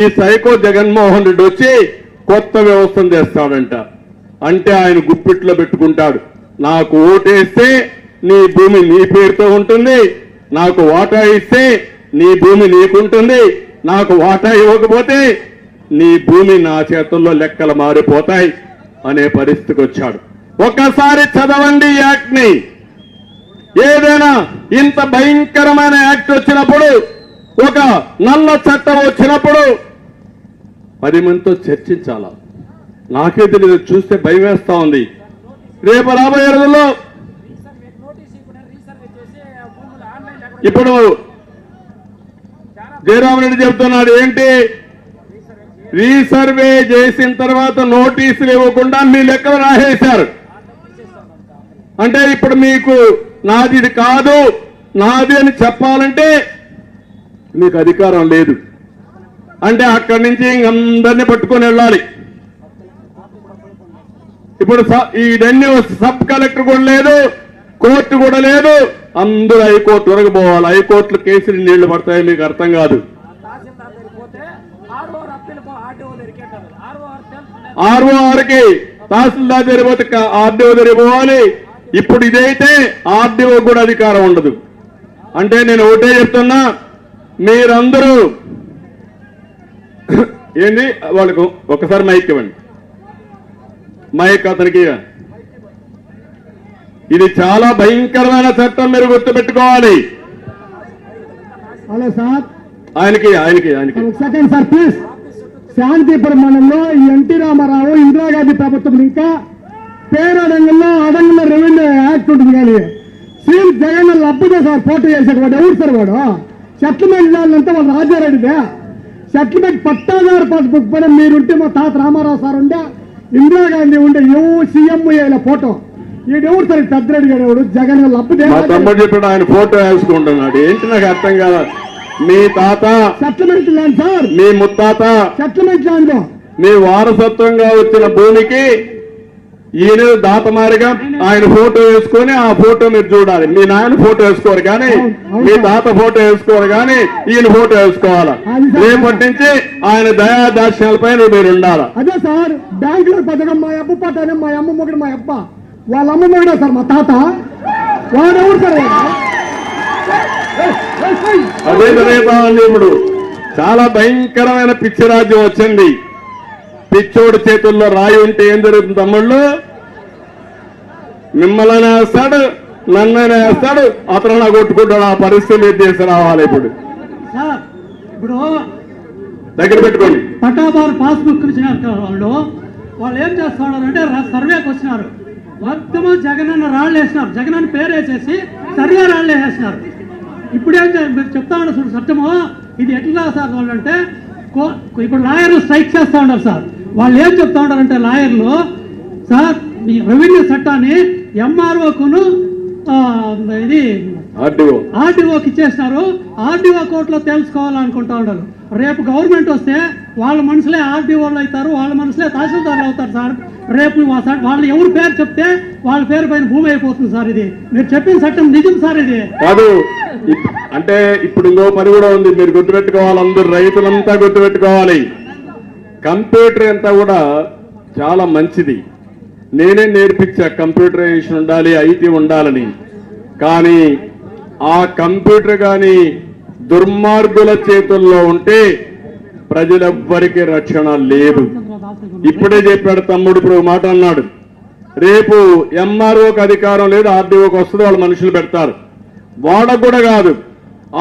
ఈ సైకో జగన్మోహన్ రెడ్డి వచ్చి కొత్త వ్యవస్థను చేస్తాడంట. అంటే ఆయన గుప్పిట్లో పెట్టుకుంటాడు. నాకు ఓటేస్తే నీ భూమి నీ పేరుతో ఉంటుంది, నాకు వాటా ఇస్తే నీ భూమి నీకుంటుంది, నాకు వాటా ఇవ్వకపోతే నీ భూమి నా చేతుల్లో లెక్కలు మారిపోతాయి అనే పరిస్థితికి వచ్చాడు. ఒక్కసారి చదవండి ఈ యాక్ట్ ని. ఏదైనా ఇంత భయంకరమైన యాక్ట్ వచ్చినప్పుడు, ఒక నల్ల చట్టం వచ్చినప్పుడు 10 మందితో చర్చించాలా? నాకే తెలియదు, చూస్తే భయం వేస్తా ఉంది. రేపు రాబోయే రోజుల్లో ఇప్పుడు జయరామరెడ్డి చెప్తున్నాడు ఏంటి, రీసర్వే చేసిన తర్వాత నోటీసులు ఇవ్వకుండా మీ లెక్కలు రాసేశారు. అంటే ఇప్పుడు మీకు నాది ఇది కాదు, నాది అని చెప్పాలంటే మీకు అధికారం లేదు. అంటే అక్కడి నుంచి అందరినీ పట్టుకొని వెళ్ళాలి. ఇప్పుడు ఇవన్నీ సబ్ కలెక్టర్ కూడా లేదు, కోర్టు కూడా లేదు, అందరూ హైకోర్టు వరకు పోవాలి. హైకోర్టులో కేసులు నీళ్లు పడతాయి, మీకు అర్థం కాదు. ఆర్ఓఆర్కి తహసీల్దార్ జరిగిపోతే ఆర్డీఓ జరిగిపోవాలి. ఇప్పుడు ఇదైతే ఆర్డీఓ కూడా అధికారం ఉండదు. అంటే నేను ఒకటే చెప్తున్నా, మీరందరూ ఏంది వాళ్ళకు ఒకసారి మైక్ ఇవ్వండి. మైక్ అతనికి. ఇది చాలా భయంకరమైన చట్టం, మీరు గుర్తుపెట్టుకోవాలి. హలో సార్, ఆయనకి సెకండ్ సార్ ప్లీజ్. శాంతిపురం మండలంలో ఎన్టీ రామారావు ఇందిరాగాంధీ ప్రభుత్వం ఇంకా పేరడంగంలో అడంగంలో రెవెన్యూ యాక్ట్ ఉంటుంది. కానీ సీఎం జగన్ లబ్బుదే సార్ పోటీ చేశాడు. వాడు ఎవరు సార్? వాడు సెటిల్మెంట్ అంతా వాళ్ళ రాజారెడ్డిదే. సెటిల్మెంట్ పట్టాదారు పాస్బుక్ పైన మీరుంటే, మా తాత రామారావు సార్ ఉండే, ఇందిరాగాంధీ ఉండే, సీఎం ఇలా ఫోటో. ఈడెవరు సార్? పెద్దరెడ్డి గారు ఎవడు? జగన్ లబ్బుదే. తమ్ముడు చెప్పాడు, ఆయన ఫోటో వేసుకుంటున్నాడు. ఏంటి నాకు అర్థం కాదు. మీ తాత సెటిల్మెంట్ ల్యాండ్ సార్, మీ ముత్తాత సెటిల్మెంట్ ల్యాండ్, మీ వారసత్వంగా వచ్చిన భూమికి ఈయన దాతమారిగా ఆయన ఫోటో వేసుకొని ఆ ఫోటో మీరు చూడాలి. మీ నాయన ఫోటో వేసుకోరు కానీ, మీ తాత ఫోటో వేసుకోరు కానీ, ఈయన ఫోటో వేసుకోవాలా. రేపటి నుంచి ఆయన దయాదాక్ష్యాలపై మీరు ఉండాలా. అదే సార్, బ్యాంకులో పథకం మా అబ్బ పట్టానే, మా అమ్మ మొగడు, మా అబ్బ వాళ్ళ అమ్మ మొగడా సార్ మా తాత. వాడెవరు సార్? అదే జరుగుతుంది. ఇప్పుడు చాలా భయంకరమైన పిచ్చి రాజ్యం వచ్చింది. పిచ్చోడి చేతుల్లో రాయి ఉంటే ఏం జరుగుతుంది తమ్ముళ్ళు? మిమ్మల్ని వేస్తాడు, నన్నైనా వేస్తాడు, అతను నా కొట్టుకుంటాడు. ఆ పరిస్థితి మీరు తీసుకురావాలి. ఇప్పుడు దగ్గర పెట్టుకోండి. పట్టాదారు పాస్బుక్ ఇచ్చినారు వాళ్ళు ఏం చేస్తున్నారు అంటే సర్వేకి వచ్చినారు. మొత్తము జగన్ అన్న రాళ్ళు వేసినారు. జగన్ అని పేరు వేసేసి సర్వే రాళ్ళు వేసేసినారు. ఇప్పుడేం మీరు చెప్తా ఉన్నారు చూడు చట్టము, ఇది ఎట్లా సార్ వాళ్ళు అంటే, ఇప్పుడు లాయర్లు స్ట్రైక్ చేస్తూ ఉన్నారు సార్. వాళ్ళు ఏం చెప్తా ఉన్నారంటే లాయర్లు, సార్ ఈ రెవెన్యూ చట్టాన్ని ఎంఆర్ఓకును ఇది ఆర్డీఓకి ఇచ్చేసినారు. ఆర్డీఓ కోర్టులో తెలుసుకోవాలనుకుంటా ఉన్నారు. రేపు గవర్నమెంట్ వస్తే వాళ్ళ మనుషులే ఆర్డీఓలు అవుతారు, వాళ్ళ మనుషులే తహసీల్దార్లు అవుతారు సార్. రేపు వాళ్ళు ఎవరు పేరు చెప్తే వాళ్ళ పేరు పైన భూమి అయిపోతుంది సార్. ఇది మీరు చెప్పిన చట్టం నిజం సార్. ఇది కాదు అంటే ఇప్పుడు ఇంకో పని కూడా ఉంది, మీరు గుర్తుపెట్టుకోవాలి. అందరూ రైతులంతా గుర్తుపెట్టుకోవాలి. కంప్యూటర్ అంతా కూడా చాలా మంచిది. నేనే నేర్పించా కంప్యూటరైజేషన్ ఉండాలి, ఐటీ ఉండాలని. కానీ ఆ కంప్యూటర్ కానీ దుర్మార్గుల చేతుల్లో ఉంటే ప్రజలెవ్వరికీ రక్షణ లేదు. ఇప్పుడే చెప్పాడు తమ్ముడు, ఇప్పుడు మాట అన్నాడు. రేపు ఎంఆర్ఓకి అధికారం లేదు, ఆర్డీఓకి వస్తుంది, వాళ్ళు మనుషులు పెడతారు. వాడకు కూడా కాదు,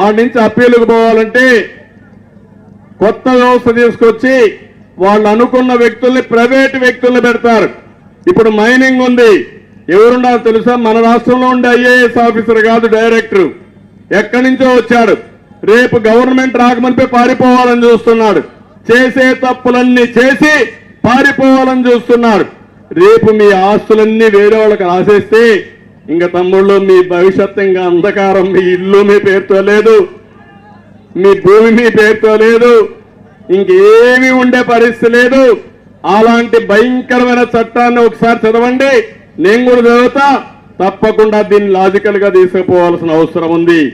ఆడి నుంచి అప్పీలుకు పోవాలంటే కొత్త వ్యవస్థ తీసుకొచ్చి వాళ్ళు అనుకున్న వ్యక్తుల్ని ప్రైవేట్ వ్యక్తుల్ని పెడతారు. ఇప్పుడు మైనింగ్ ఉంది, ఎవరుండాలో తెలుసా? మన రాష్ట్రంలో ఉండే ఐఏఎస్ ఆఫీసర్ కాదు, డైరెక్టర్. ఎక్కడి నుంచో వచ్చాడు. రేపు గవర్నమెంట్ రాకమనిపై పారిపోవాలని చూస్తున్నాడు. చేసే తప్పులన్నీ చేసి పారిపోవాలని చూస్తున్నాడు. రేపు మీ ఆస్తులన్నీ వేరే వాళ్ళకి రాసేస్తే ఇంకా తమ్ముళ్ళు మీ భవిష్యత్తు ఇంకా అంధకారం. మీ ఇల్లు మీ పేరుతో లేదు, మీ భూమి మీ పేరుతో లేదు, ఇంకేమీ ఉండే పరిస్థితి లేదు. అలాంటి భయంకరమైన చట్టాన్ని ఒకసారి చదవండి. నేను కూడా చదువుతా. తప్పకుండా దీన్ని లాజికల్ గా తీసుకుపోవాల్సిన అవసరం ఉంది.